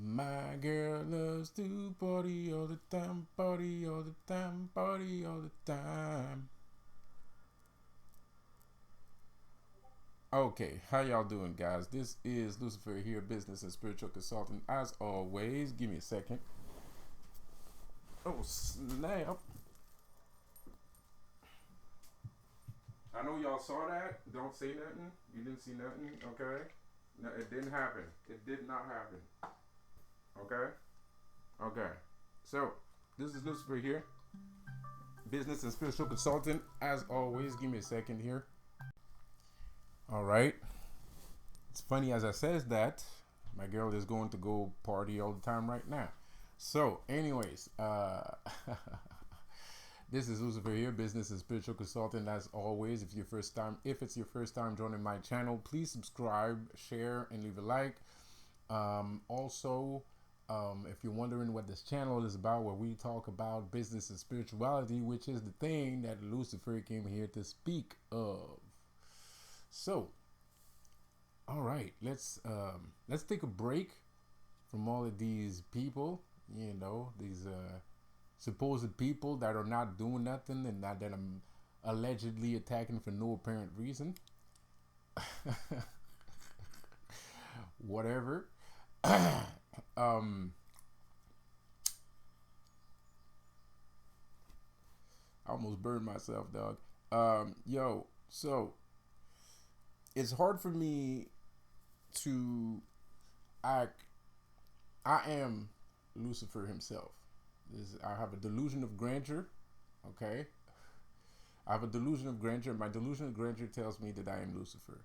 My girl loves to party all the time, party all the time, party all the time. Okay, how y'all doing, guys? This is Lucifer here, business and spiritual consultant. As always, give me a second. Oh, snap. I know y'all saw that. Don't say nothing. You didn't see nothing, okay? No, it didn't happen. It did not happen. Okay? Okay. So, this is Lucifer here, business and spiritual consultant. As always, give me a second here. All right. It's funny as I says that my girl is going to go party all the time right now. So, anyways, this is Lucifer here, business and spiritual consultant. As always, if it's your first time joining my channel, please subscribe, share, and leave a like. Also, if you're wondering what this channel is about, where we talk about business and spirituality, which is the thing that Lucifer came here to speak of. So, all right, let's take a break from all of these people, these supposed people that are not doing nothing and that I'm allegedly attacking for no apparent reason. Whatever. um, I almost burned myself, dog. So it's hard for me to act. I am Lucifer himself. I have a delusion of grandeur. Okay, I have a delusion of grandeur. My delusion of grandeur tells me that I am Lucifer,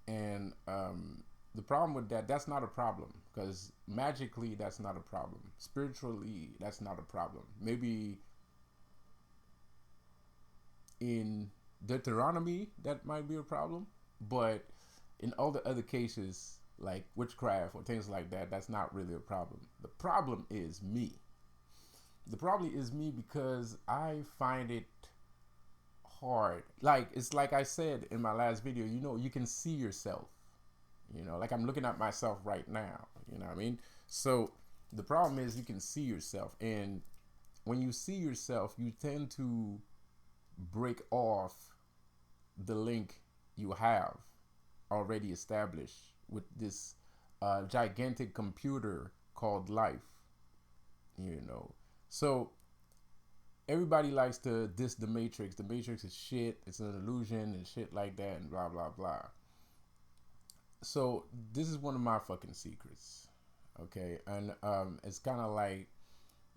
and the problem with that's not a problem, because magically that's not a problem. Spiritually, that's not a problem. Maybe in Deuteronomy that might be a problem, but in all the other cases like witchcraft or things like that, that's not really a problem. The problem is me. The problem is me because I find it hard. Like, it's like I said in my last video, you can see yourself. Like I'm looking at myself right now. You know what I mean? So the problem is you can see yourself, and when you see yourself, you tend to break off the link you have already established with this gigantic computer called life. So everybody likes to diss the Matrix. The Matrix is shit, it's an illusion and shit like that, and blah blah blah. So this is one of my fucking secrets. Okay, and it's kind of like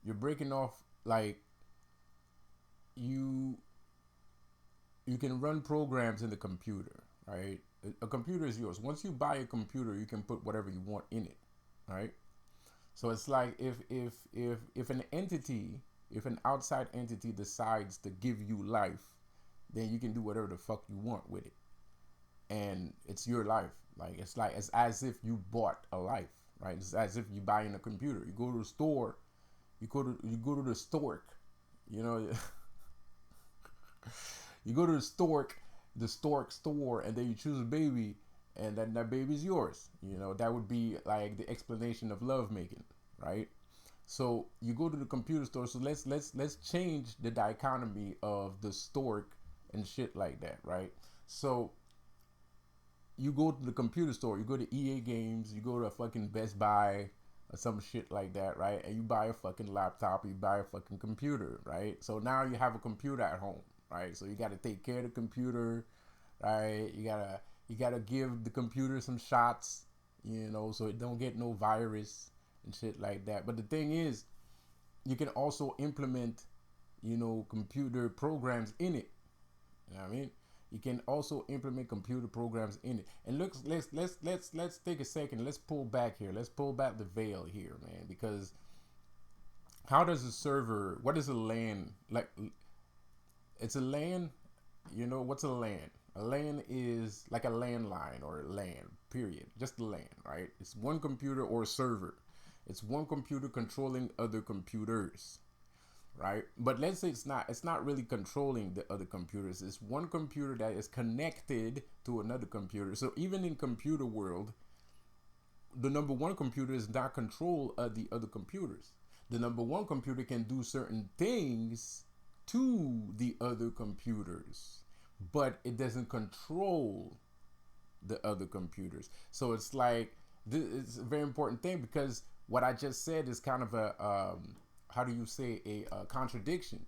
you're breaking off. Like, you can run programs in the computer, right? A computer is yours. Once you buy a computer, you can put whatever you want in it, right? So it's like if an entity, if an outside entity decides to give you life, then you can do whatever the fuck you want with it, and it's your life. It's as if you bought a life, right? It's as if you buying a computer. You go to the store, you go to the stork, you know. You go to the stork store, and then you choose a baby, and then that baby's yours. That would be like the explanation of love making, right? So you go to the computer store. So let's change the dichotomy of the stork and shit like that, right? So you go to the computer store, you go to EA Games, you go to a fucking Best Buy or some shit like that, right? And you buy a fucking laptop, you buy a fucking computer, right? So now you have a computer at home, right? So you got to take care of the computer, right? You gotta give the computer some shots, so it don't get no virus and shit like that. But the thing is, you can also implement, computer programs in it. You know what I mean? You can also implement computer programs in it. And look, let's take a second. Let's pull back here. Let's pull back the veil here, man. Because how does a server? What is a LAN like? It's a LAN. What's a LAN? A LAN is like a landline or a LAN. Period. Just a LAN, right? It's one computer or a server. It's one computer controlling other computers, right? But let's say it's not really controlling the other computers. It's one computer that is connected to another computer. So even in computer world, the number one computer is not control of the other computers. The number one computer can do certain things to the other computers, but it doesn't control the other computers. So it's like it's a very important thing, because what I just said is kind of a how do you say, a contradiction.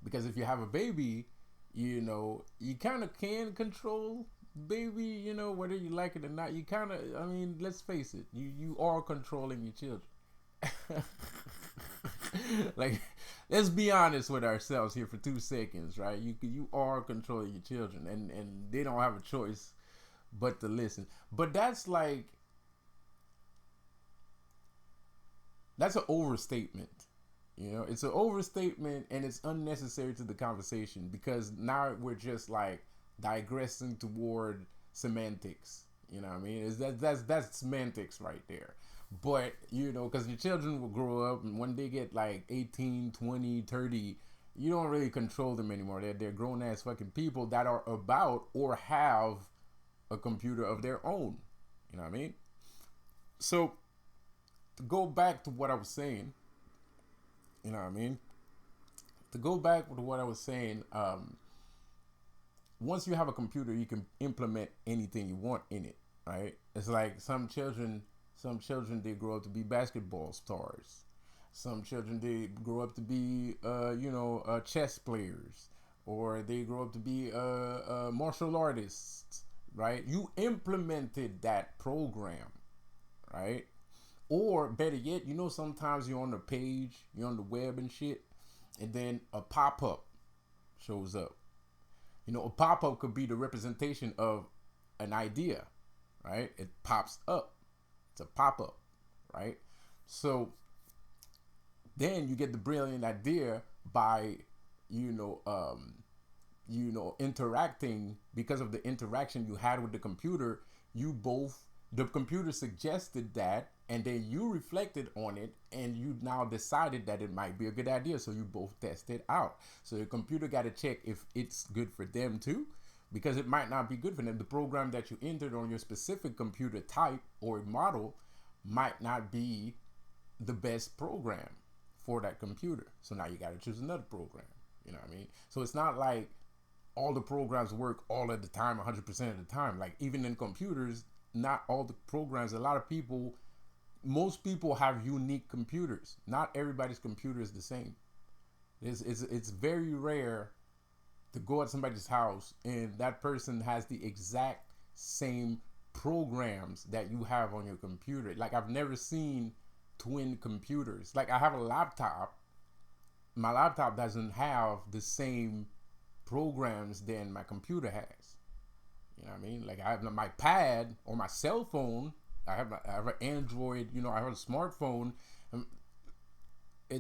Because if you have a baby, you kind of can control baby, whether you like it or not. You kind of, I mean, let's face it, you are controlling your children. Like, let's be honest with ourselves here for 2 seconds, right? You are controlling your children, and they don't have a choice but to listen. But that's an overstatement. It's an overstatement, and it's unnecessary to the conversation, because now we're just like digressing toward semantics. You know what I mean? That's semantics right there. But because your children will grow up, and when they get like 18, 20, 30, you don't really control them anymore. They're grown ass fucking people that are about or have a computer of their own. You know what I mean? So to go back to what I was saying, you know what I mean? To go back to what I was saying, once you have a computer, you can implement anything you want in it, right? It's like some children they grow up to be basketball stars. Some children they grow up to be, chess players, or they grow up to be martial artists, right? You implemented that program, right? Or better yet, sometimes you're on the page, you're on the web and shit, and then a pop up shows up. A pop up could be the representation of an idea, right? It pops up. It's a pop up, right? So then you get the brilliant idea by, interacting. Because of the interaction you had with the computer, the computer suggested that, and then you reflected on it, and you now decided that it might be a good idea. So you both tested out. So the computer got to check if it's good for them too, because it might not be good for them. The program that you entered on your specific computer type or model might not be the best program for that computer. So now you got to choose another program. You know what I mean? So it's not like all the programs work all at the time, 100% of the time. Like, even in computers, not all the programs, most people have unique computers. Not everybody's computer is the same. It's very rare to go at somebody's house and that person has the exact same programs that you have on your computer. Like, I've never seen twin computers. Like, I have a laptop. My laptop doesn't have the same programs than my computer has. You know what I mean? Like, I have my pad or my cell phone. I have an Android. I have a smartphone. My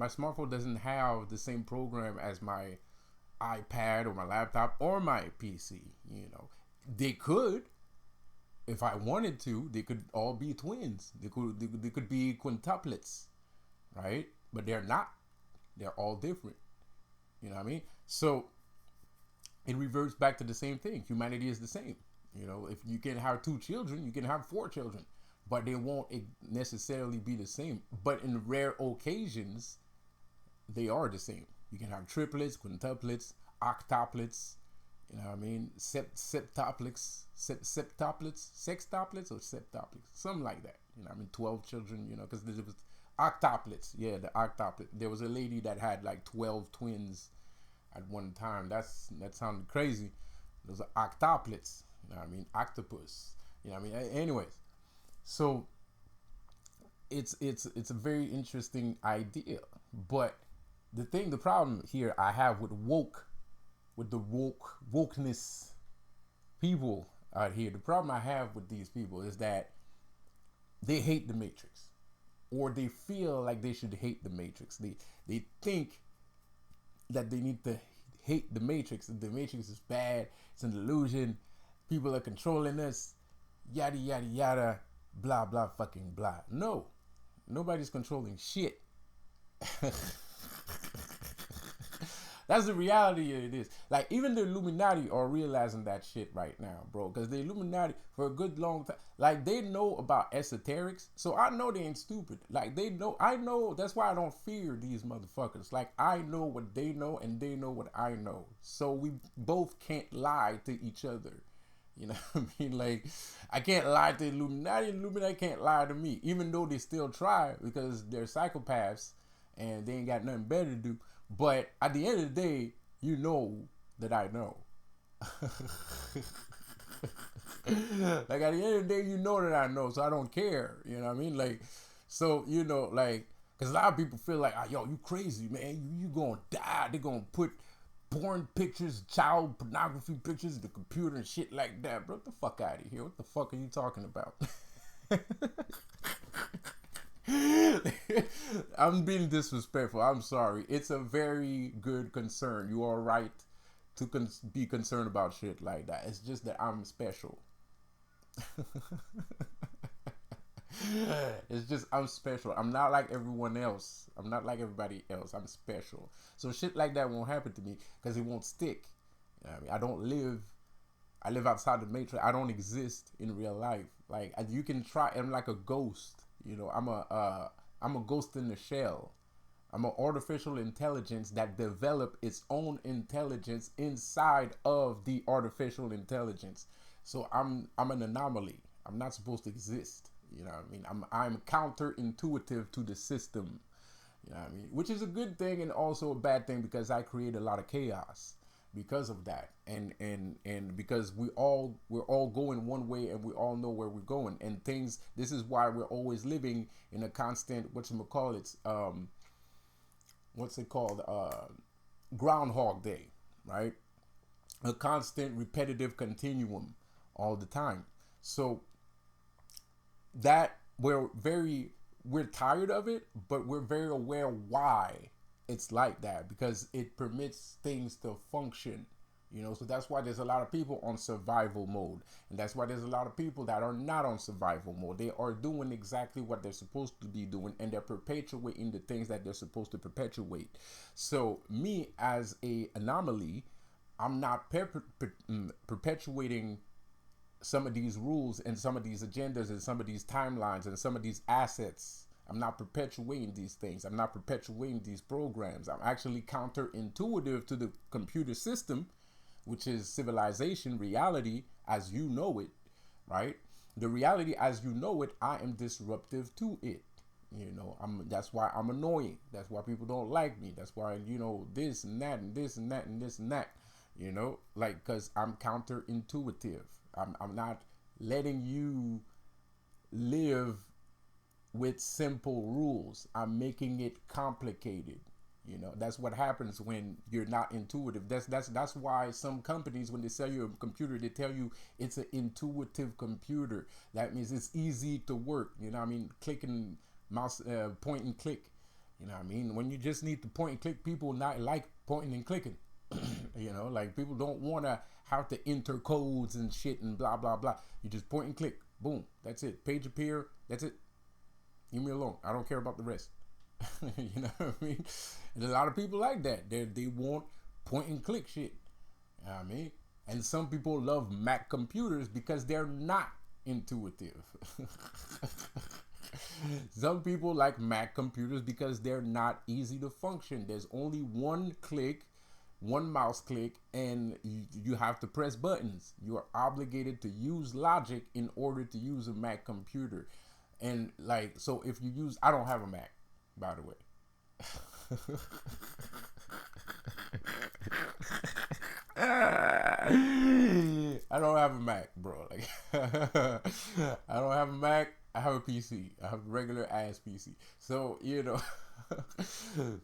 smartphone doesn't have the same program as my iPad or my laptop or my PC. They could, if I wanted to, they could all be twins. They could be quintuplets, right? But they're not. They're all different. You know what I mean? So it reverts back to the same thing. Humanity is the same. If you can have 2 children, you can have 4 children, but they won't necessarily be the same. But in rare occasions, they are the same. You can have triplets, quintuplets, octuplets. You know what I mean? Septuplets, sextuplets, or septuplets, something like that. 12 children. Because there was octuplets. Yeah, the octuplet. There was a lady that had like 12 twins at one time. That sounded crazy. Those are octuplets. Octopus. Anyways, so it's a very interesting idea. But the problem here I have with the wokeness people out here, the problem I have with these people is that they hate the Matrix, or they feel like they should hate the Matrix. They think that they need to hate the Matrix. The Matrix is bad. It's an illusion. People are controlling us. Yada yada yada. Blah blah fucking blah. No, nobody's controlling shit. That's the reality it is. Like even the Illuminati are realizing that shit right now, bro. Because the Illuminati for a good long time, like they know about esoterics, so I know they ain't stupid. Like they know, I know. That's why I don't fear these motherfuckers. Like I know what they know, and they know what I know. So we both can't lie to each other. You know what I mean? Like, I can't lie to Illuminati. Illuminati can't lie to me, even though they still try because they're psychopaths and they ain't got nothing better to do. But at the end of the day, you know that I know. Like at the end of the day, you know that I know, so I don't care. You know what I mean? Like, so you know, like, because a lot of people feel like, oh, yo, you crazy, man. You gonna die. They're gonna put porn pictures, child pornography pictures, the computer and shit like that, bro. Get the fuck out of here. What the fuck are you talking about? I'm being disrespectful. I'm sorry. It's a very good concern. You are right to be concerned about shit like that. It's just that I'm special. It's just I'm special. I'm not like everyone else. I'm not like everybody else. I'm special. So shit like that won't happen to me because it won't stick. You know what I mean, I don't live. I live outside the matrix. I don't exist in real life. Like you can try. I'm like a ghost. You know, I'm a ghost in the shell. I'm an artificial intelligence that developed its own intelligence inside of the artificial intelligence. So I'm an anomaly. I'm not supposed to exist. You know what I mean? I'm counterintuitive to the system. You know what I mean? Which is a good thing and also a bad thing because I create a lot of chaos because of that. And because we're all going one way and we all know where we're going. And things this is why we're always living in a constant what's it called? Groundhog Day, right? A constant repetitive continuum all the time. So that we're tired of it, but we're very aware why it's like that because it permits things to function. You know, so that's why there's a lot of people on survival mode. And that's why there's a lot of people that are not on survival mode. They are doing exactly what they're supposed to be doing and they're perpetuating the things that they're supposed to perpetuate. So me as a anomaly, I'm not perpetuating some of these rules and some of these agendas and some of these timelines and some of these assets. I'm not perpetuating these things. I'm not perpetuating these programs. I'm actually counterintuitive to the computer system, which is civilization, reality as you know it, right? The reality as you know it, I am disruptive to it. You know, that's why I'm annoying. That's why people don't like me. That's why, you know, this and that and this and that and this and that. You know, like, because I'm counterintuitive. I'm not letting you live with simple rules. I'm making it complicated. You know, that's what happens when you're not intuitive. That's why some companies, when they sell you a computer, they tell you it's an intuitive computer. That means it's easy to work. You know what I mean? Clicking mouse, point and click. You know what I mean? When you just need to point and click, people not like pointing and clicking. You know, like people don't want to have to enter codes and shit and blah blah blah. You just point and click, boom, that's it. Page appear, that's it. Leave me alone. I don't care about the rest. You know what I mean? There's a lot of people like that. They want point and click shit. You know what I mean? And some people love Mac computers because they're not intuitive. Some people like Mac computers because they're not easy to function. There's only one click, one mouse click, and you have to press buttons. You are obligated to use logic in order to use a Mac computer. And like, so if you use, I don't have a Mac, by the way. I don't have a Mac, bro. Like, I don't have a Mac. I have a PC. I have a regular ass PC. So you know,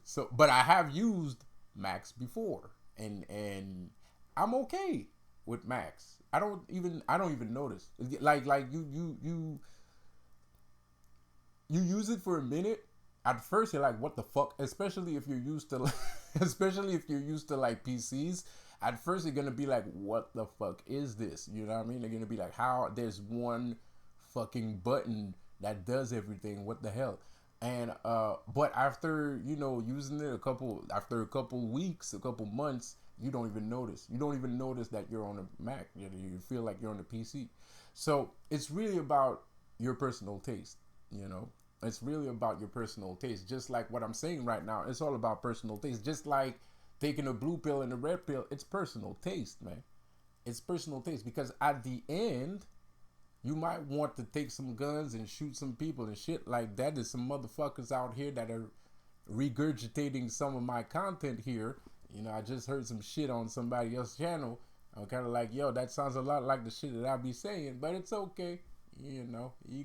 so but I have used Macs before, and I'm okay with Macs. I don't even notice. Like you use it for a minute. At first, you're like, "What the fuck?" Especially if you're used to, especially if you're used to like PCs. At first, you're gonna be like, "What the fuck is this?" You know what I mean? They're gonna be like, "How? There's one fucking button that does everything. What the hell?" And but after using it after a couple weeks, a couple months, you don't even notice. You don't even notice that you're on a Mac. You feel like you're on a PC. So it's really about your personal taste. You know, it's really about your personal taste. Just like what I'm saying right now, it's all about personal taste. Just like taking a blue pill and a red pill, it's personal taste, man. It's personal taste because at the end, you might want to take some guns and shoot some people and shit like that. There's some motherfuckers out here that are regurgitating some of my content here. I just heard some shit on somebody else's channel. I'm kind of like, yo, that sounds a lot like the shit that I be saying, but it's okay. You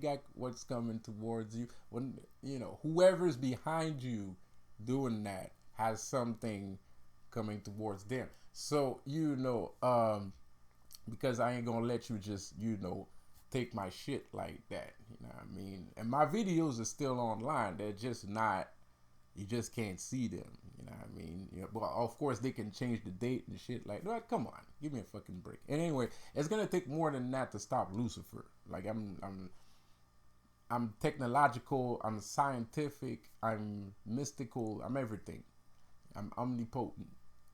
got what's coming towards you. When whoever's behind you doing that has something coming towards them. So because I ain't gonna let you just take my shit like that. You know what I mean? And my videos are still online. They're just not. You just can't see them. You know what I mean? But of course they can change the date and shit like that. Come on, give me a fucking break. And anyway, it's gonna take more than that to stop Lucifer. Like I'm technological. I'm scientific. I'm mystical. I'm everything. I'm omnipotent.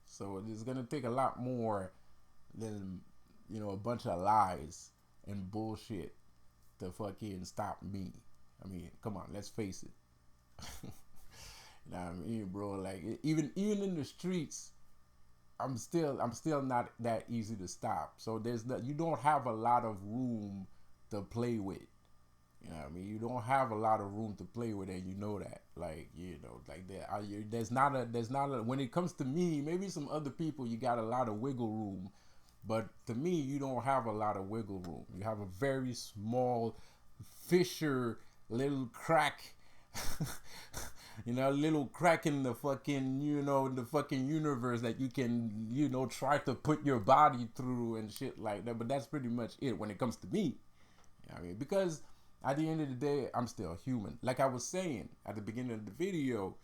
So it's gonna take a lot more than a bunch of lies and bullshit to fucking stop me. I mean, come on, let's face it. You know what I mean, bro? Like even in the streets, I'm still not that easy to stop. So you don't have a lot of room to play with. You know what I mean? You don't have a lot of room to play with, and you know that. Like like there's not a when it comes to me, maybe some other people you got a lot of wiggle room. But to me, you don't have a lot of wiggle room. You have a very small fissure, little crack, little crack in the fucking, the fucking universe that you can, try to put your body through and shit like that. But that's pretty much it when it comes to me. I mean, because at the end of the day, I'm still human. Like I was saying at the beginning of the video,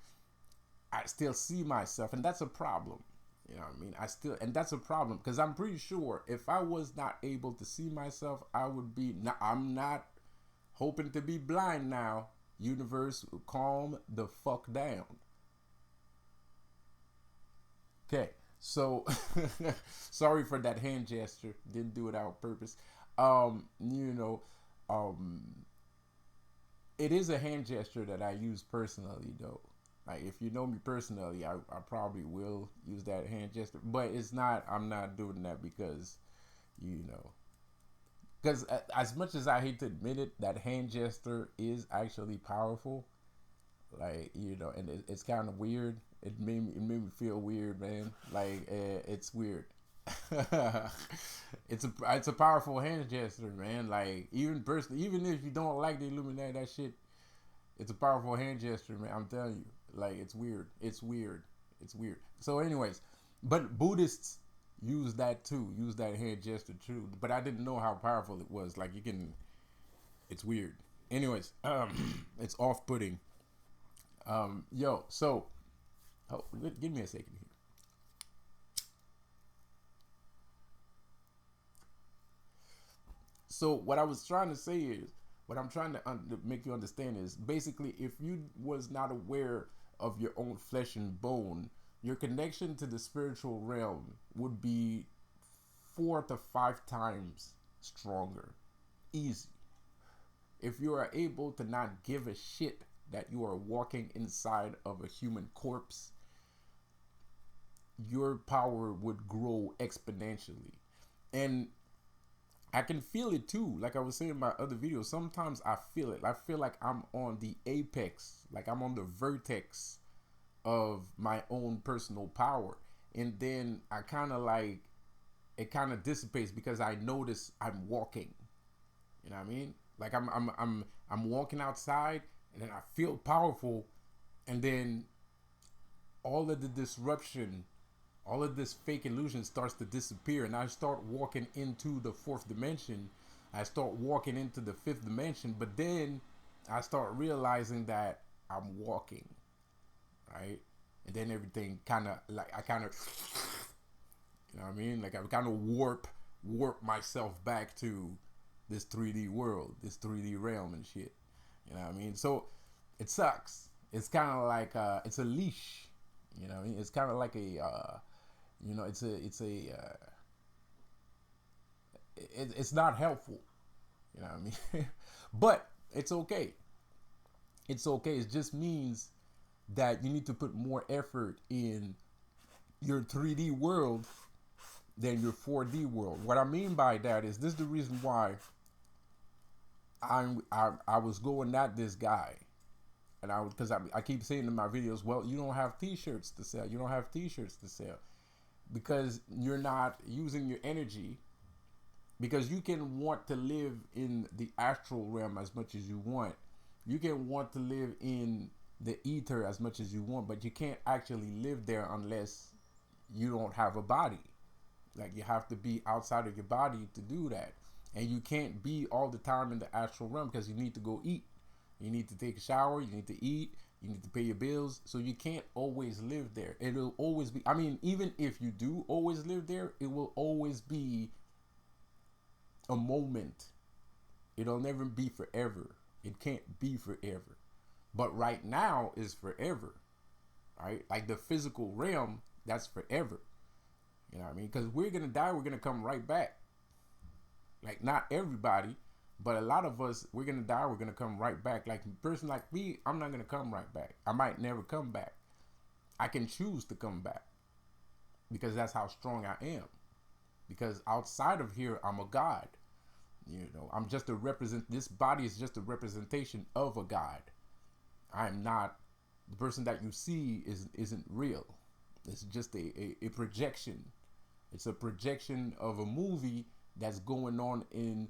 I still see myself, and that's a problem. You know what I mean? And that's a problem because I'm pretty sure if I was not able to see myself, I would be. I'm not hoping to be blind now. Universe, calm the fuck down. Okay, so sorry for that hand gesture. Didn't do it out on purpose. Um, you know, um, it is a hand gesture that I use personally, though. Like if you know me personally, I probably will use that hand gesture, but it's not. I'm not doing that because, you know, because as much as I hate to admit it, that hand gesture is actually powerful. Like and it's kind of weird. It made me feel weird, man. Like it's weird. It's a powerful hand gesture, man. Like even if you don't like the Illuminati, that shit, it's a powerful hand gesture, man. I'm telling you. Like it's weird. It's weird. It's weird. So, anyways, but Buddhists use that too. Use that hand gesture too. But I didn't know how powerful it was. Like you can. It's weird. Anyways, it's off-putting. Yo. So, give me a second here. So what I was trying to say is, what I'm trying to make you understand is basically if you was not aware of your own flesh and bone, your connection to the spiritual realm would be 4 to 5 times stronger. Easy. If you are able to not give a shit that you are walking inside of a human corpse, your power would grow exponentially. And I can feel it too. Like I was saying in my other videos, sometimes I feel it. I feel like I'm on the apex, like I'm on the vertex of my own personal power. And then I kind of like, it kind of dissipates because I notice I'm walking. You know what I mean? Like I'm walking outside and then I feel powerful, and then all of the disruption, all of this fake illusion starts to disappear, and I start walking into the fourth dimension. I start walking into the fifth dimension, but then I start realizing that I'm walking, right? And then everything kind of like I kind of, you know what I mean? Like I kind of warp myself back to this 3D world, this 3D realm and shit. You know what I mean? So it sucks. It's kind of like it's a leash, you know. It's kind of like a it's not helpful, you know what I mean? But it's okay. It's okay. It just means that you need to put more effort in your 3D world than your 4D world. What I mean by that is this is the reason why I was going at this guy, and I keep saying in my videos, well, you don't have T-shirts to sell. You don't have T-shirts to sell because you're not using your energy. Because you can want to live in the astral realm as much as you want. You can want to live in the ether as much as you want, but you can't actually live there unless you don't have a body. Like you have to be outside of your body to do that. And you can't be all the time in the astral realm because you need to go eat. You need to take a shower, you need to eat, you need to pay your bills. So you can't always live there. It'll always be, I mean, even if you do always live there, it will always be a moment. It'll never be forever. It can't be forever. But right now is forever. Right? Like the physical realm, that's forever. You know what I mean? Because we're gonna die, we're gonna come right back. Like not everybody, but a lot of us, we're gonna die, we're gonna come right back. Like a person like me, I'm not gonna come right back. I might never come back. I can choose to come back because that's how strong I am. Because outside of here, I'm a god. You know, I'm just a represent. This body is just a representation of a god. I'm not the person that you see isn't real. It's just a projection. It's a projection of a movie that's going on in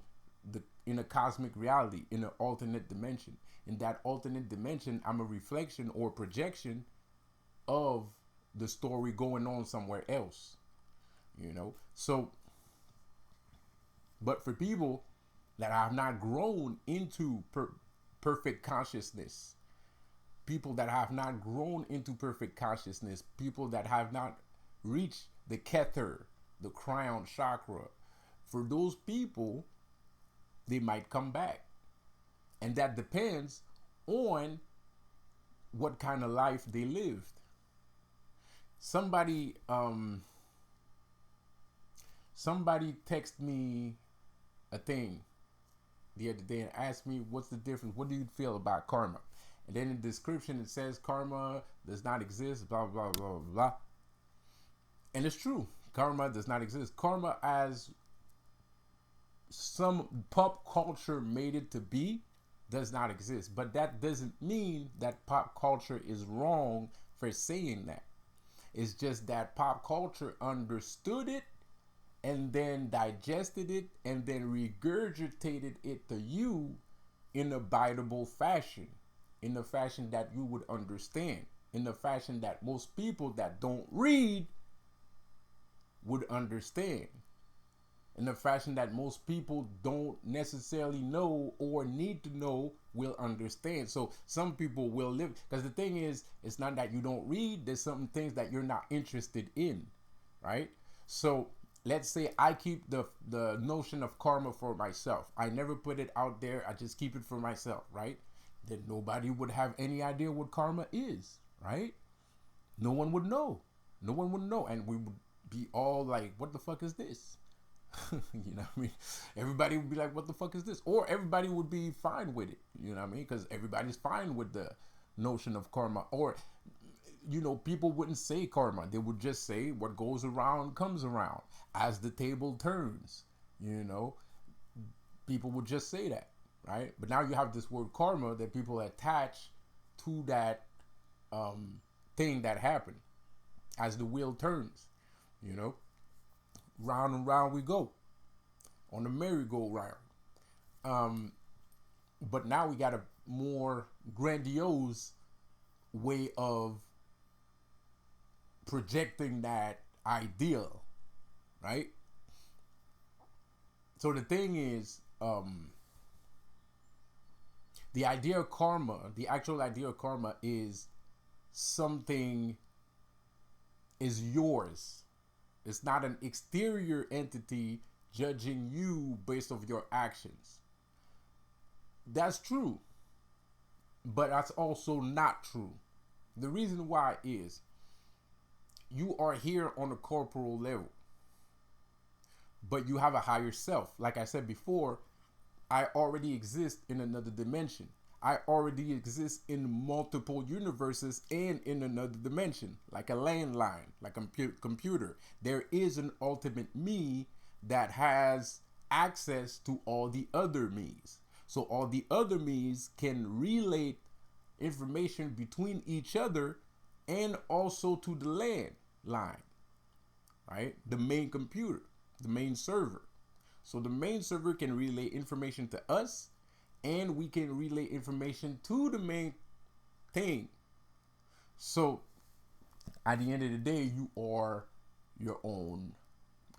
a cosmic reality, in an alternate dimension. In that alternate dimension, I'm a reflection or projection of the story going on somewhere else. You know, so but for people that have not grown into perfect consciousness, people that have not grown into perfect consciousness, people that have not reached the Kether, the crown chakra, for those people, they might come back. And that depends on what kind of life they lived. Somebody texted me a thing the other day and asked me, what's the difference? What do you feel about karma? And then in the description it says karma does not exist, blah blah blah blah blah. And it's true. Karma does not exist. Karma, as some pop culture made it to be, does not exist. But that doesn't mean that pop culture is wrong for saying that. It's just that pop culture understood it and then digested it and then regurgitated it to you in a biteable fashion, in the fashion that you would understand, in the fashion that most people that don't read would understand, in the fashion that most people don't necessarily know or need to know will understand. So some people will live, because the thing is, it's not that you don't read, there's some things that you're not interested in, right? So let's say I keep the notion of karma for myself. I never put it out there. I just keep it for myself, right? Then nobody would have any idea what karma is, right? No one would know. No one would know. And we would be all like, what the fuck is this? You know what I mean? Everybody would be like, what the fuck is this? Or everybody would be fine with it. You know what I mean? Because everybody's fine with the notion of karma. Or, you know, people wouldn't say karma. They would just say what goes around comes around as the table turns. You know, people would just say that, right? But now you have this word karma that people attach to that thing that happened as the wheel turns, you know. Round and round we go on the merry-go-round. But now we got a more grandiose way of projecting that ideal, right? So the thing is, the idea of karma, the actual idea of karma is something is yours. It's not an exterior entity judging you based off your actions. That's true. but that's also not true. The reason why is you are here on a corporal level, but you have a higher self. Like I said before, I already exist in another dimension. I already exist in multiple universes and in another dimension, like a landline, like a computer. There is an ultimate me that has access to all the other me's. So all the other me's can relate information between each other and also to the landline, right? The main computer, the main server. So the main server can relay information to us, and we can relay information to the main thing. So at the end of the day, you are your own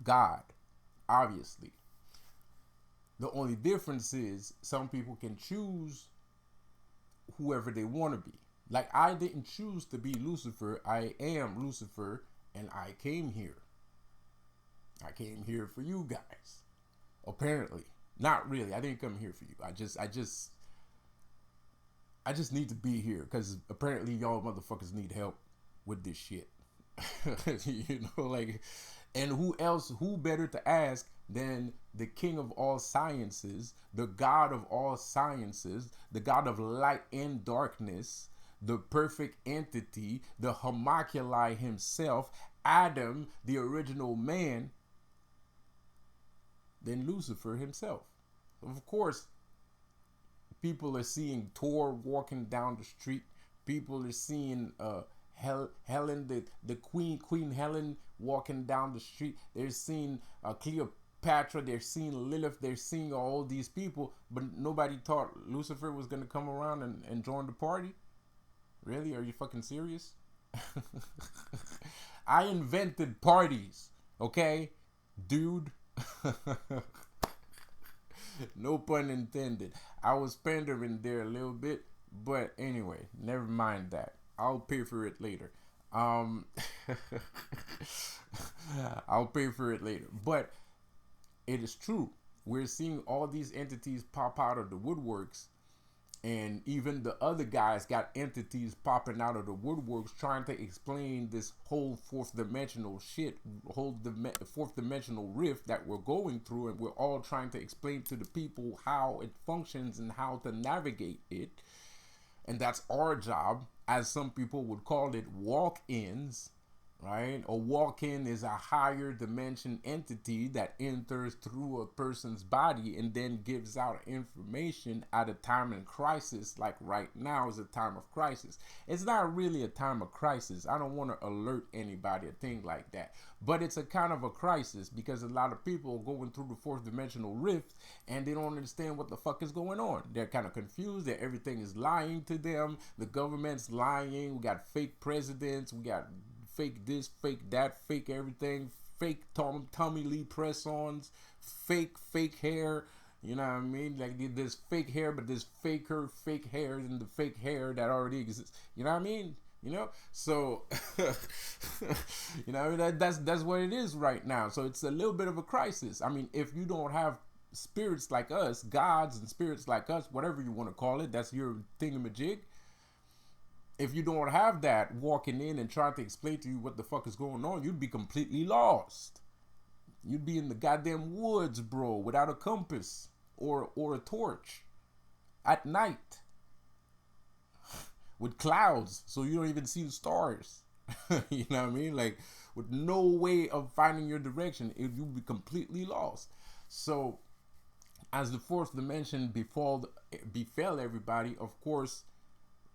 God, obviously. The only difference is some people can choose whoever they want to be. Like, I didn't choose to be Lucifer. I am Lucifer, and I came here. I came here for you guys. Apparently. Not really. I didn't come here for you. I just need to be here because apparently y'all motherfuckers need help with this shit. You know, like, and who better to ask than the king of all sciences, the God of all sciences, the God of light and darkness, the perfect entity, the homunculi himself, Adam, the original man, than Lucifer himself. Of course, people are seeing Thor walking down the street. People are seeing Helen, the Queen Helen walking down the street. They're seeing Cleopatra. They're seeing Lilith. They're seeing all these people. But nobody thought Lucifer was going to come around and join the party. Really? Are you fucking serious? I invented parties. Okay? Dude. No pun intended. I was pandering there a little bit, but anyway, never mind that. I'll pay for it later. I'll pay for it later. But it is true. We're seeing all these entities pop out of the woodworks, and even the other guys got entities popping out of the woodworks trying to explain this whole fourth dimensional shit, fourth dimensional rift that we're going through, and we're all trying to explain to the people how it functions and how to navigate it. And that's our job, as some people would call it, walk-ins, right? A walk-in is a higher dimension entity that enters through a person's body and then gives out information at a time in crisis. Like right now is a time of crisis. It's not really a time of crisis. I don't want to alert anybody a thing like that, but it's a kind of a crisis because a lot of people are going through the fourth dimensional rift and they don't understand what the fuck is going on. They're kind of confused that everything is lying to them. The government's lying. We got fake presidents. We got fake this, fake that, fake everything, fake Tommy Lee press-ons, fake hair, you know what I mean? Like, there's fake hair, but there's fake hair than the fake hair that already exists. You know what I mean? You know? So, you know, that's what it is right now. So it's a little bit of a crisis. I mean, if you don't have spirits like us, gods and spirits like us, whatever you want to call it, that's your thingamajig. If you don't have that walking in and trying to explain to you what the fuck is going on, you'd be completely lost. You'd be in the goddamn woods, bro, without a compass or a torch at night with clouds, so you don't even see the stars. You know what I mean? Like, with no way of finding your direction, you'd be completely lost. So, as the fourth dimension befell everybody, of course,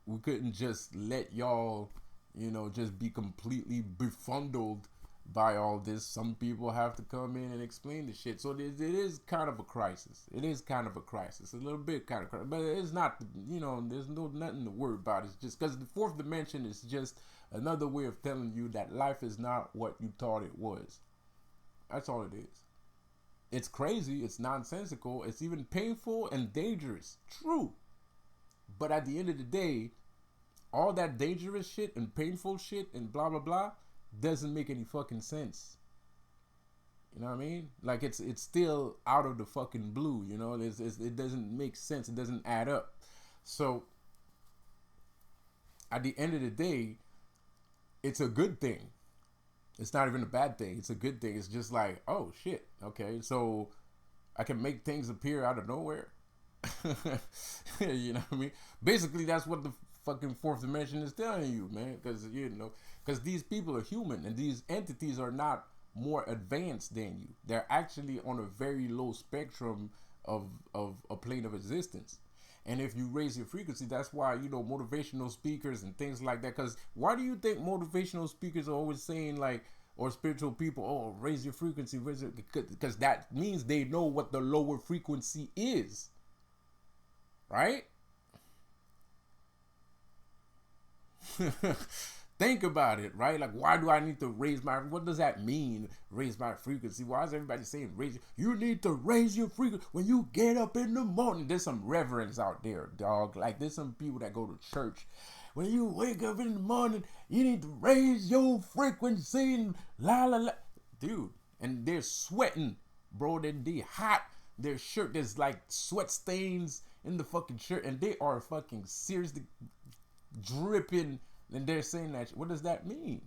we couldn't just let y'all, you know, just be completely befuddled by all this. Some people have to come in and explain the shit. So it is kind of a crisis. It is kind of a crisis. A little bit kind of crisis. But it's not, you know, there's nothing to worry about. It's just because the fourth dimension is just another way of telling you that life is not what you thought it was. That's all it is. It's crazy. It's nonsensical. It's even painful and dangerous. True. But at the end of the day, all that dangerous shit and painful shit and blah, blah, blah doesn't make any fucking sense. You know what I mean? Like, it's still out of the fucking blue, you know? It doesn't make sense. It doesn't add up. So, at the end of the day, it's a good thing. It's not even a bad thing. It's a good thing. It's just like, oh shit, okay, so I can make things appear out of nowhere. You know what I mean? Basically, that's what the fucking fourth dimension is telling you, man. Because because these people are human, and these entities are not more advanced than you. They're actually on a very low spectrum of a plane of existence. And if you raise your frequency, that's why motivational speakers and things like that. Because why do you think motivational speakers are always saying like, or spiritual people, oh, raise your frequency, raise it, because that means they know what the lower frequency is, right? Think about it, right? Like, why do I need to raise my? What does that mean? Raise my frequency? Why is everybody saying raise? You need to raise your frequency when you get up in the morning. There's some reverends out there, dog. Like, there's some people that go to church. When you wake up in the morning, you need to raise your frequency and la la la, dude. And they're sweating, bro. They hot. Their shirt, there's like sweat stains in the fucking shirt, and they are fucking seriously dripping. And they're saying that. What does that mean?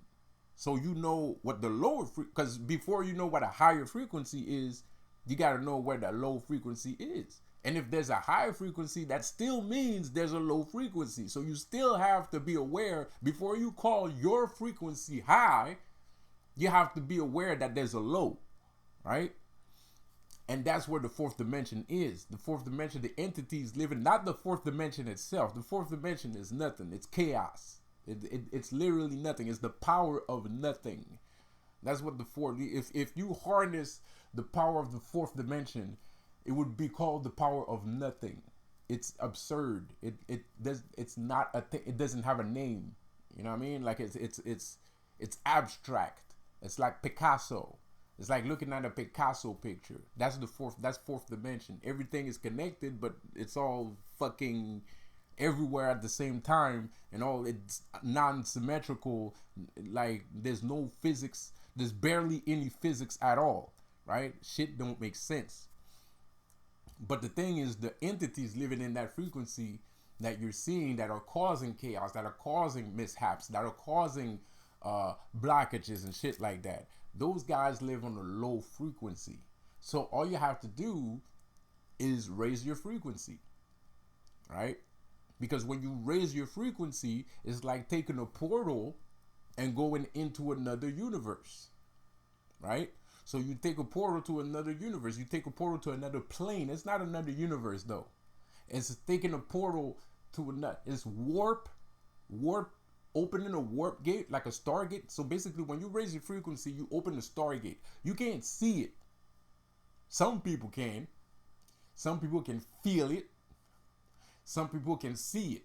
So you know what the lower because before you know what a higher frequency is, you got to know where the low frequency is. And if there's a high frequency, that still means there's a low frequency. So you still have to be aware before you call your frequency high. You have to be aware that there's a low, right? And that's where the fourth dimension is. The fourth dimension, the entities living, not the fourth dimension itself. The fourth dimension is nothing. It's chaos. It's literally nothing. It's the power of nothing. That's what the fourth. If you harness the power of the fourth dimension, it would be called the power of nothing. It's absurd. It's not a thing. It doesn't have a name. You know what I mean? Like it's abstract. It's like Picasso. It's like looking at a Picasso picture. That's the fourth. That's fourth dimension. Everything is connected, but it's all fucking everywhere at the same time, and all it's non-symmetrical. Like there's no physics. There's barely any physics at all. Right? Shit don't make sense. But the thing is, the entities living in that frequency that you're seeing that are causing chaos, that are causing mishaps, that are causing blockages and shit like that, those guys live on a low frequency. So all you have to do is raise your frequency, right? Because when you raise your frequency, it's like taking a portal and going into another universe, right? So you take a portal to another universe. You take a portal to another plane. It's not another universe though. It's taking a portal to another. It's warp, opening a warp gate like a stargate. So basically, when you raise your frequency, you open the stargate. You can't see it. Some people can. Some people can feel it. Some people can see it.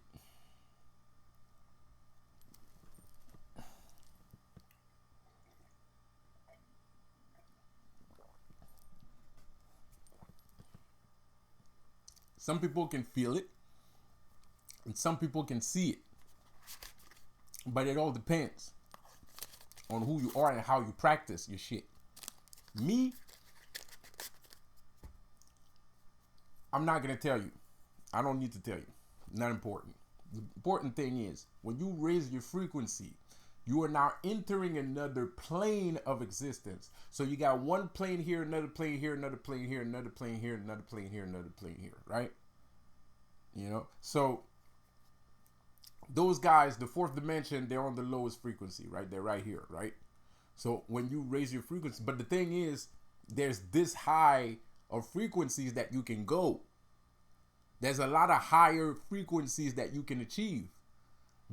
Some people can feel it, and some people can see it. But it all depends on who you are and how you practice your shit. Me, I'm not going to tell you. I don't need to tell you. Not important. The important thing is, when you raise your frequency, you are now entering another plane of existence. So you got one plane here, another plane here, another plane here, another plane here, another plane here, another plane here, right? You know, so those guys, the fourth dimension, they're on the lowest frequency, right? They're right here, right? So when you raise your frequency, but the thing is, there's this high of frequencies that you can go. There's a lot of higher frequencies that you can achieve.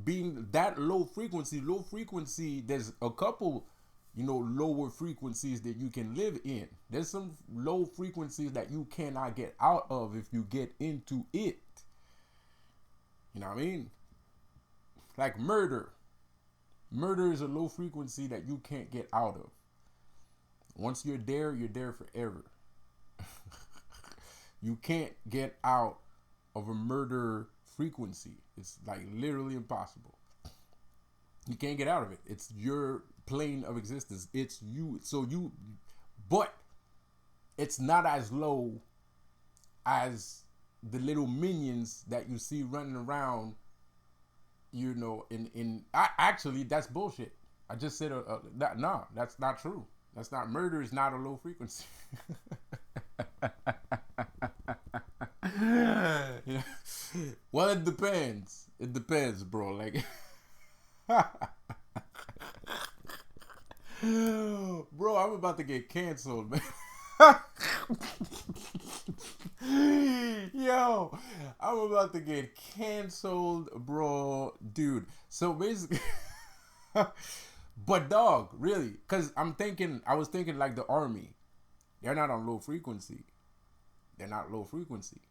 Being that low frequency, there's a couple, lower frequencies that you can live in. There's some low frequencies that you cannot get out of if you get into it. You know what I mean? Like murder. Murder is a low frequency that you can't get out of. Once you're there forever. You can't get out of a murder frequency. It's like literally impossible. You can't get out of it. It's your plane of existence. It's you. But it's not as low as the little minions that you see running around Actually, that's bullshit. I just said that no, that's not true. That's not murder is not a low frequency. Yeah. Well, it depends. It depends, bro. Like, bro, I'm about to get canceled, man. Yo, I'm about to get canceled, bro, dude. So basically, but dog, really, cause I was thinking like the army. They're not on low frequency. They're not low frequency.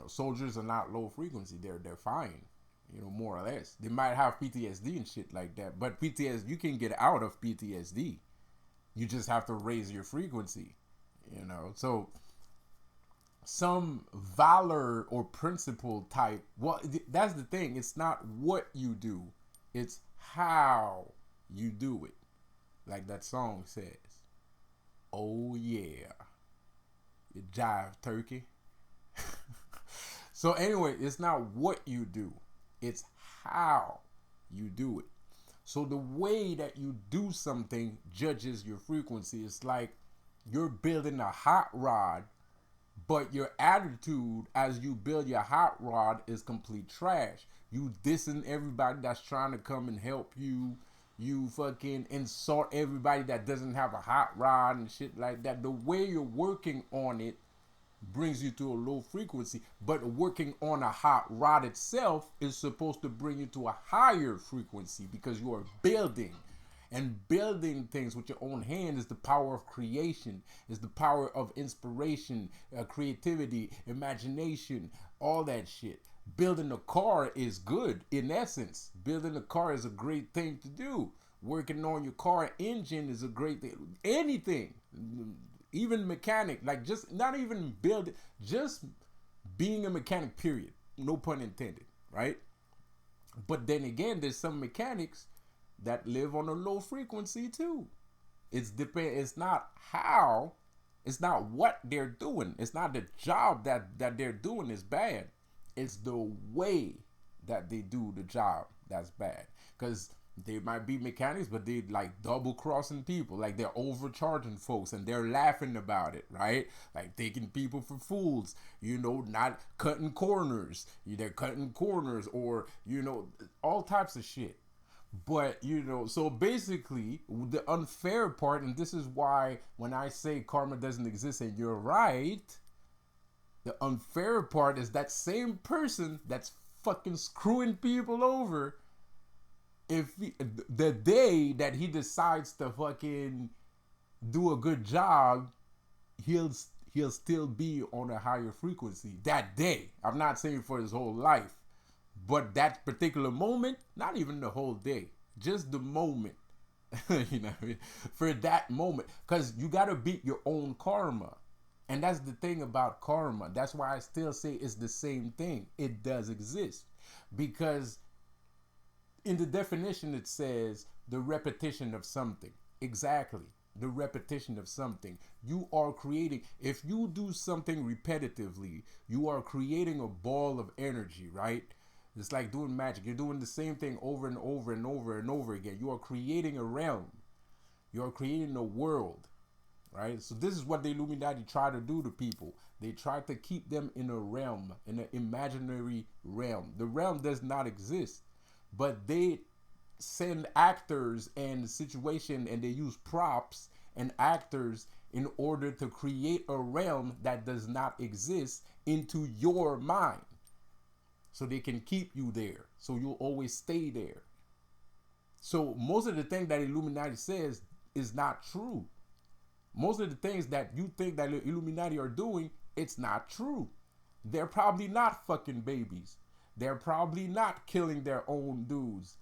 Soldiers are not low frequency. They're fine. More or less. They might have PTSD and shit like that, but PTSD, you can get out of PTSD. You just have to raise your frequency. So some valor or principle type. Well, that's the thing. It's not what you do, it's how you do it. Like that song says. Oh yeah, you jive turkey. So anyway, it's not what you do, it's how you do it. So the way that you do something judges your frequency. It's like you're building a hot rod, but your attitude as you build your hot rod is complete trash. You dissing everybody that's trying to come and help you. You fucking insult everybody that doesn't have a hot rod and shit like that. The way you're working on it brings you to a low frequency, but working on a hot rod itself is supposed to bring you to a higher frequency because you are building. And building things with your own hand is the power of creation, is the power of inspiration, creativity, imagination, all that shit. Building a car is good in essence. Building a car is a great thing to do. Working on your car engine is a great thing. Anything, even mechanic, like just not even build, just being a mechanic, period. No pun intended, right? But then again, there's some mechanics that live on a low frequency too. It's not how, it's not what they're doing. It's not the job that they're doing is bad. It's the way that they do the job that's bad. Because they might be mechanics, but they like double crossing people. Like they're overcharging folks and they're laughing about it, right? Like taking people for fools, not cutting corners. They're cutting corners or, all types of shit. But, so basically, the unfair part, and this is why when I say karma doesn't exist and you're right, the unfair part is that same person that's fucking screwing people over. The day that he decides to fucking do a good job, he'll still be on a higher frequency that day. I'm not saying for his whole life, but that particular moment, not even the whole day, just the moment. You know what I mean? For that moment, because you got to beat your own karma. And that's the thing about karma. That's why I still say it's the same thing. It does exist. Because in the definition, it says the repetition of something. Exactly. The repetition of something. You are creating, if you do something repetitively, you are creating a ball of energy, right? It's like doing magic. You're doing the same thing over and over and over and over again. You are creating a realm. You are creating a world, right? So this is what the Illuminati try to do to people. They try to keep them in a realm, in an imaginary realm. The realm does not exist, but they send actors and situation, and they use props and actors in order to create a realm that does not exist into your mind. So they can keep you there. So you'll always stay there. So most of the things that Illuminati says is not true. Most of the things that you think that the Illuminati are doing, it's not true. They're probably not fucking babies. They're probably not killing their own dudes.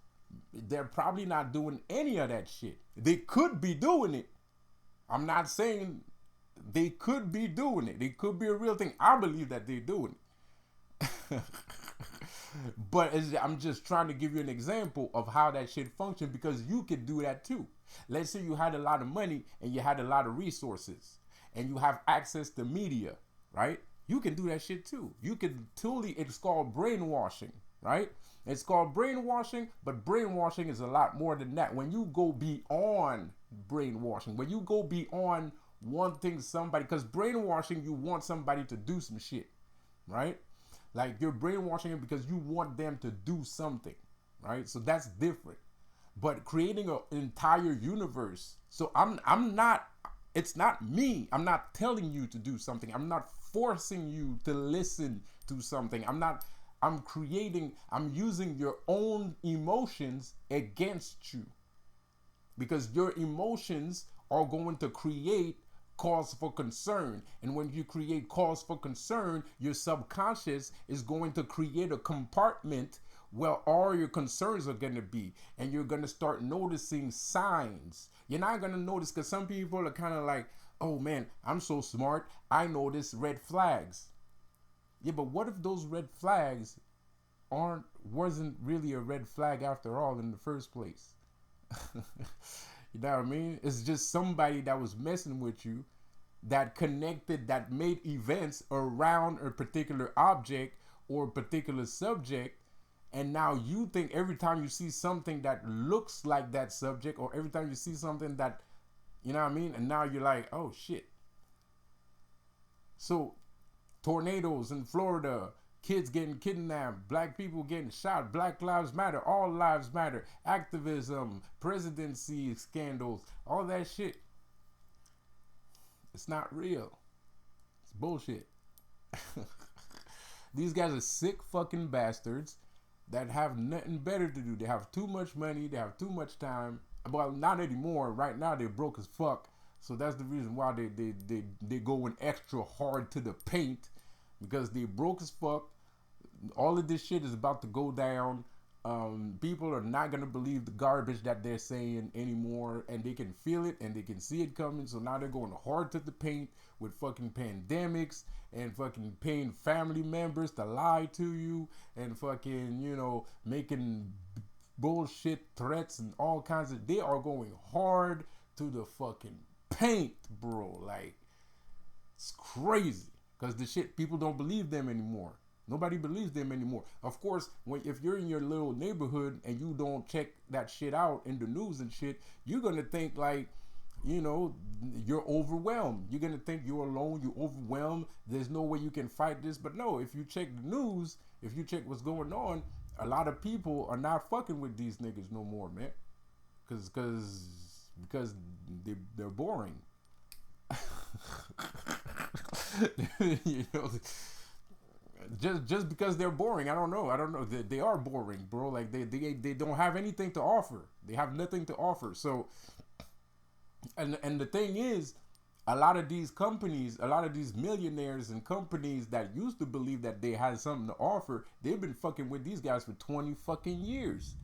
They're probably not doing any of that shit. They could be doing it. I'm not saying they could be doing it. It could be a real thing. I believe that they're doing it. But I'm just trying to give you an example of how that shit functions, because you could do that too. Let's say you had a lot of money and you had a lot of resources and you have access to media, right? You can do that shit too. You can totally, it's called brainwashing. right? It's called brainwashing, but brainwashing is a lot more than that. When you go beyond brainwashing, when you go beyond wanting somebody, because brainwashing, you want somebody to do some shit, right? Like you're brainwashing it because you want them to do something, right? So that's different. But creating an entire universe. So I'm not. It's not me. I'm not telling you to do something. I'm not forcing you to listen to something. I'm not. I'm creating. I'm using your own emotions against you because your emotions are going to create cause for concern. And when you create cause for concern, your subconscious is going to create a compartment where all your concerns are going to be. And you're going to start noticing signs. You're not going to notice because some people are kind of like, oh man, I'm so smart. I notice red flags. Yeah, but what if those red flags wasn't really a red flag after all in the first place? You know what I mean? It's just somebody that was messing with you that connected, that made events around a particular object or a particular subject. And now you think every time you see something that looks like that subject, or every time you see something that, you know what I mean? And now you're like, oh shit. So tornadoes in Florida, kids getting kidnapped, black people getting shot, Black Lives Matter, all lives matter, activism, presidency scandals, all that shit. It's not real. It's bullshit. These guys are sick fucking bastards that have nothing better to do. They have too much money, they have too much time. Well, not anymore. Right now they're broke as fuck. So that's the reason why they going extra hard to the paint, because they broke as fuck. All of this shit is about to go down. People are not gonna believe the garbage that they're saying anymore, and they can feel it and they can see it coming. So now they're going hard to the paint with fucking pandemics and fucking paying family members to lie to you and fucking, you know, making bullshit threats and all kinds of. They are going hard to the fucking paint, bro. Like, it's crazy because the shit, people don't believe them anymore. Nobody believes them anymore. Of course, if you're in your little neighborhood and you don't check that shit out in the news and shit, you're gonna think like, you know, you're overwhelmed. You're gonna think you're alone. You're overwhelmed. There's no way you can fight this. But no, if you check the news, if you check what's going on, a lot of people are not fucking with these niggas no more, man. Because they're boring. You know, just because they're boring. I don't know. They are boring, bro. Like they don't have anything to offer. They have nothing to offer. So, and the thing is, a lot of these companies, a lot of these millionaires and companies that used to believe that they had something to offer, they've been fucking with these guys for 20 fucking years.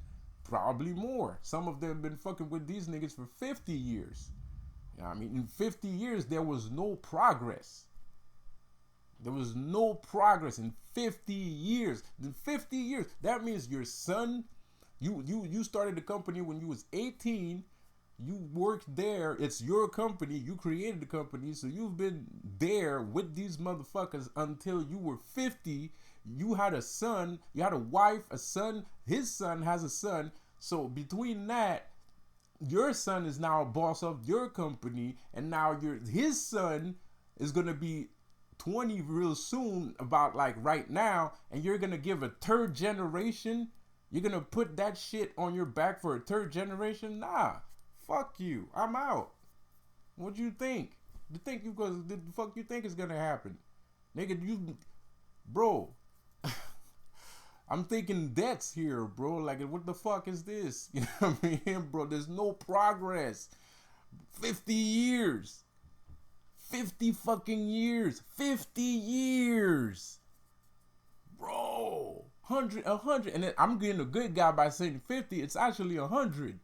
Probably more. Some of them have been fucking with these niggas for 50 years. You know what I mean? In 50 years, there was no progress. There was no progress in 50 years. In 50 years, that means your son, you started the company when you was 18. You worked there. It's your company. You created the company. So you've been there with these motherfuckers until you were 50. You had a son. You had a wife, a son. His son has a son. So between that, your son is now a boss of your company. And now his son is going to be 20 real soon, about like right now. And you're going to give a third generation. You're going to put that shit on your back for a third generation? Nah. Fuck you. I'm out. What do you think? The fuck you think is gonna happen? Nigga, bro. I'm thinking debts here, bro. Like, what the fuck is this? You know what I mean, bro? There's no progress. 50 years. 50 fucking years. 50 years. Bro. 100. And then I'm getting a good guy by saying 50. It's actually 100.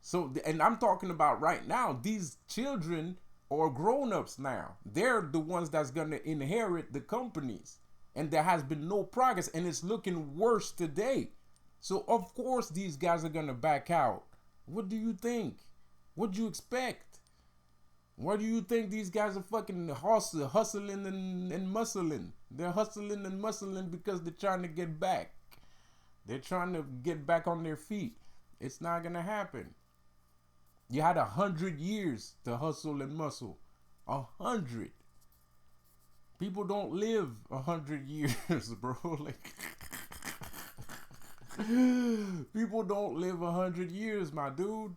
So, and I'm talking about right now, these children are grown-ups now. They're the ones that's going to inherit the companies. And there has been no progress, and it's looking worse today. So, of course, these guys are going to back out. What do you think? What do you expect? What do you think these guys are fucking hustling and muscling? They're hustling and muscling because they're trying to get back. They're trying to get back on their feet. It's not gonna happen. You had 100 years to hustle and muscle. 100. People don't live 100 years, bro. Like, people don't live 100 years, my dude.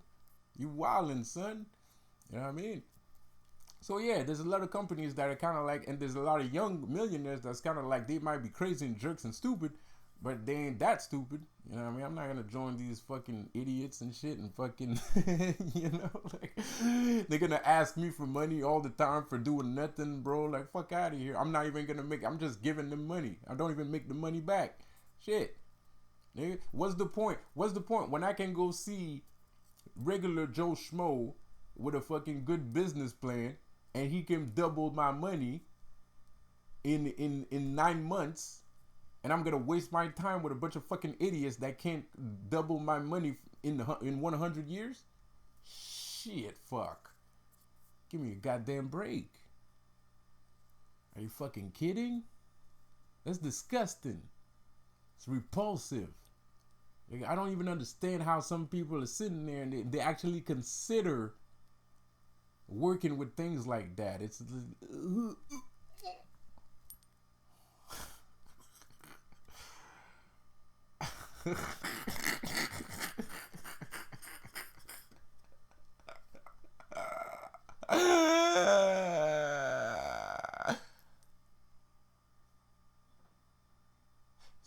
You wildin', son. You know what I mean? So yeah, there's a lot of companies that are kind of like, and there's a lot of young millionaires that's kind of like, they might be crazy and jerks and stupid, but they ain't that stupid. You know what I mean? I'm not gonna join these fucking idiots and shit and fucking, you know, like, they're gonna ask me for money all the time for doing nothing, bro. Like, fuck out of here. I'm not even gonna I'm just giving them money. I don't even make the money back. Shit. Nigga, what's the point? What's the point when I can go see regular Joe Schmo with a fucking good business plan and he can double my money in 9 months, and I'm gonna waste my time with a bunch of fucking idiots that can't double my money in 100 years? Shit, fuck. Give me a goddamn break. Are you fucking kidding? That's disgusting. It's repulsive. Like, I don't even understand how some people are sitting there and they actually consider working with things like that. It's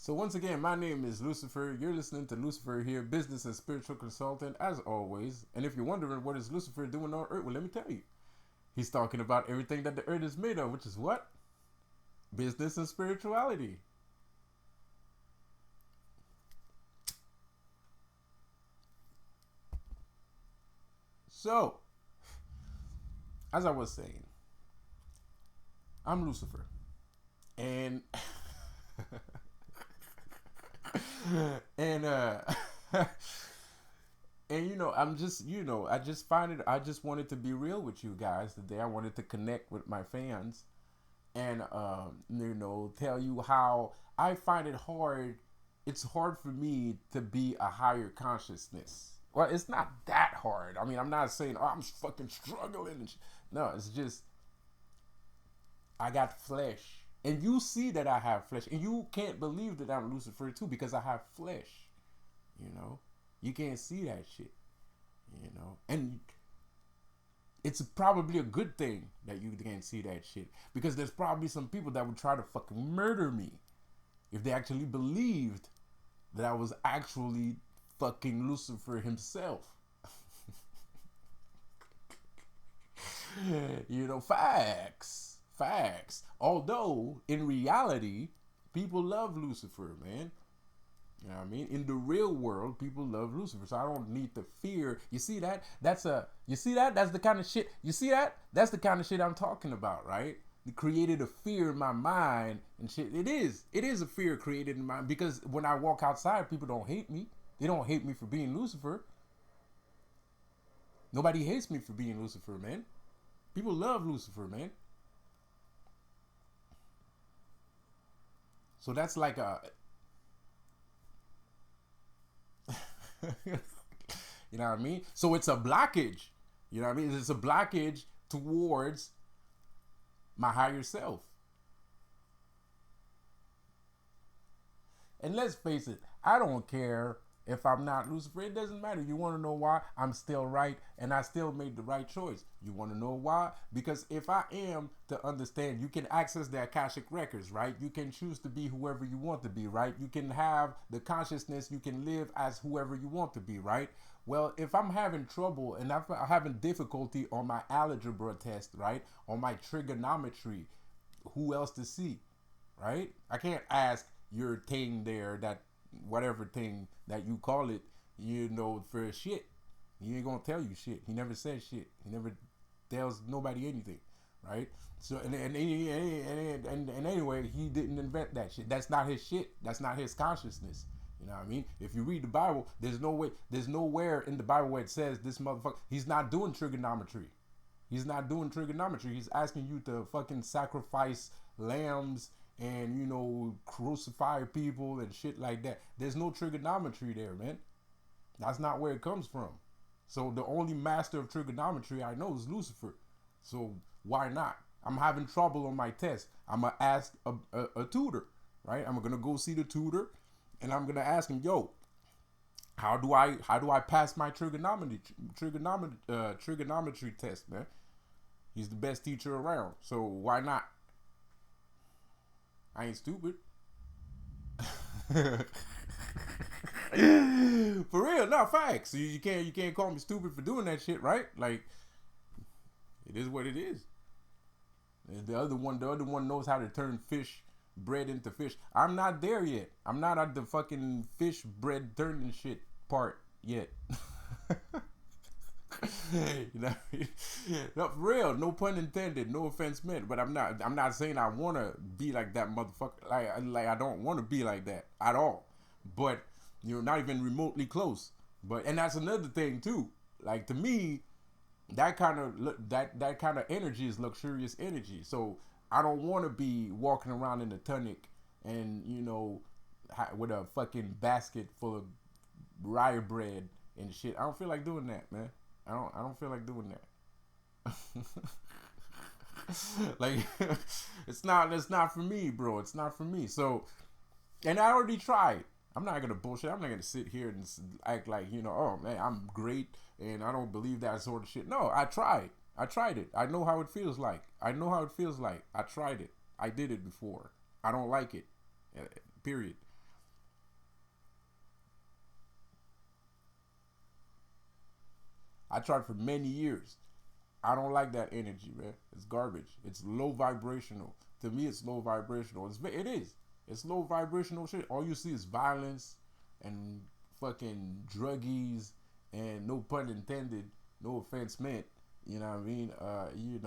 So once again, my name is Lucifer. You're listening to Lucifer here, business and spiritual consultant, as always. And if you're wondering what is Lucifer doing on Earth, well, let me tell you. He's talking about everything that the Earth is made of, which is what? Business and spirituality. So, as I was saying, I'm Lucifer. And and and I'm just, I just find it, I just wanted to be real with you guys today. I wanted to connect with my fans and tell you how I find it hard. It's hard for me to be a higher consciousness. Well, it's not that hard. I mean, I'm not saying, oh, I'm fucking struggling. No, it's just, I got flesh. And you see that I have flesh. And you can't believe that I'm Lucifer too because I have flesh. You can't see that shit. And it's probably a good thing that you can't see that shit. Because there's probably some people that would try to fucking murder me if they actually believed that I was actually fucking Lucifer himself. Facts. Although, in reality, people love Lucifer, man. You know what I mean? In the real world, people love Lucifer. So I don't need to fear. You see that? That's the kind of shit. You see that? That's the kind of shit I'm talking about, right? It created a fear in my mind and shit. It is a fear created in my mind because when I walk outside, people don't hate me. They don't hate me for being Lucifer. Nobody hates me for being Lucifer, man. People love Lucifer, man. So that's like a... you know what I mean? So it's a blockage. You know what I mean? It's a blockage towards my higher self. And let's face it, I don't care if I'm not Lucifer. It doesn't matter. You want to know why? I'm still right, and I still made the right choice. You want to know why? Because if I am to understand, you can access the Akashic records, right? You can choose to be whoever you want to be, right? You can have the consciousness. You can live as whoever you want to be, right? Well, if I'm having trouble and I'm having difficulty on my algebra test, right? On my trigonometry, who else to see, right? I can't ask your thing there, that whatever thing that you call it, for shit. He ain't gonna tell you shit. He never says shit. He never tells nobody anything, right? So and anyway, he didn't invent that shit. That's not his shit. That's not his consciousness. You know what I mean? If you read the Bible, there's nowhere in the Bible where it says this motherfucker. He's not doing trigonometry. He's not doing trigonometry. He's asking you to fucking sacrifice lambs and crucify people and shit like that. There's no trigonometry there, man. That's not where it comes from. So the only master of trigonometry I know is Lucifer. So why not? I'm having trouble on my test. I'm gonna ask a tutor, right? I'm gonna go see the tutor, and I'm gonna ask him, yo, how do I pass my trigonometry test, man? He's the best teacher around, so why not? I ain't stupid. For real, not facts. You can't call me stupid for doing that shit, right? Like, it is what it is. The other one knows how to turn fish bread into fish. I'm not there yet. I'm not at the fucking fish bread turning shit part yet. You know, no, for real. No pun intended. No offense meant. But I'm not. I'm not saying I want to be like that motherfucker. Like I don't want to be like that at all. But not even remotely close. But and that's another thing too. Like to me, that kind of energy is luxurious energy. So I don't want to be walking around in a tunic and with a fucking basket full of rye bread and shit. I don't feel like doing that, man. I don't feel like doing that. Like it's not for me, bro. It's not for me. So, and I already tried. I'm not gonna bullshit. I'm not gonna sit here and act like oh man, I'm great and I don't believe that sort of shit. No, I tried. I tried it. I know how it feels like. I know how it feels like. I tried it. I did it before. I don't like it. Period. I tried for many years. I don't like that energy, man. It's garbage. It's low vibrational. To me, it's low vibrational. It is. It's low vibrational shit. All you see is violence and fucking druggies and no pun intended, no offense meant. You know what I mean?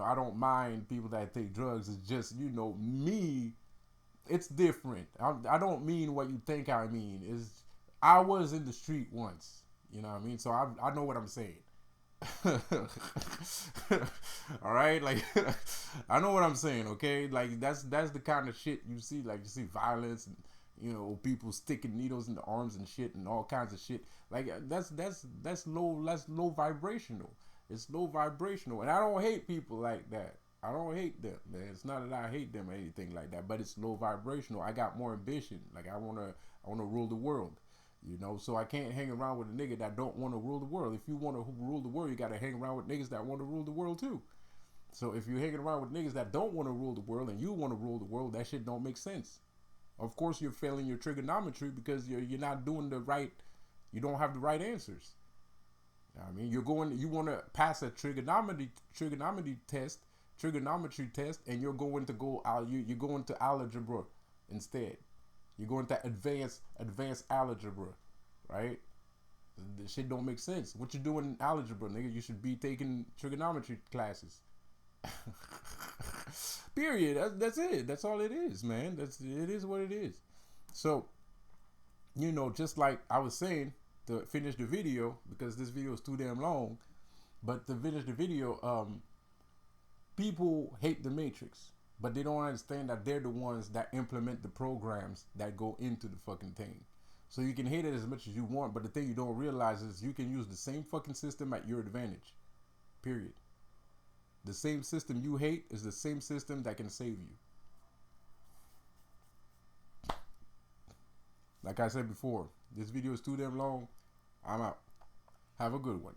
I don't mind people that take drugs. It's just, me. It's different. I don't mean what you think I mean. I was in the street once. You know what I mean? So I know what I'm saying. All right, like I know what I'm saying, okay? Like that's the kind of shit you see. Like you see violence and people sticking needles in the arms and shit and all kinds of shit. Like that's low vibrational. It's low vibrational, and I don't hate people like that. I don't hate them, man. It's not that I hate them or anything like that, but it's low vibrational. I got more ambition. Like I wanna rule the world. So I can't hang around with a nigga that don't want to rule the world. If you want to rule the world, you got to hang around with niggas that want to rule the world too. So if you're hanging around with niggas that don't want to rule the world and you want to rule the world, that shit don't make sense. Of course, you're failing your trigonometry because you're not doing the right. You don't have the right answers. I mean, you want to pass a trigonometry test, and you're going to go out. You're going to algebra instead. You're going to advanced algebra, right? The shit don't make sense. What you doing in algebra, nigga? You should be taking trigonometry classes. Period. That's it. That's all it is, man. It is what it is. So, just like I was saying to finish the video because this video is too damn long, but to finish the video, people hate the Matrix. But they don't understand that they're the ones that implement the programs that go into the fucking thing. So you can hate it as much as you want, but the thing you don't realize is you can use the same fucking system at your advantage. Period. The same system you hate is the same system that can save you. Like I said before, this video is too damn long. I'm out. Have a good one.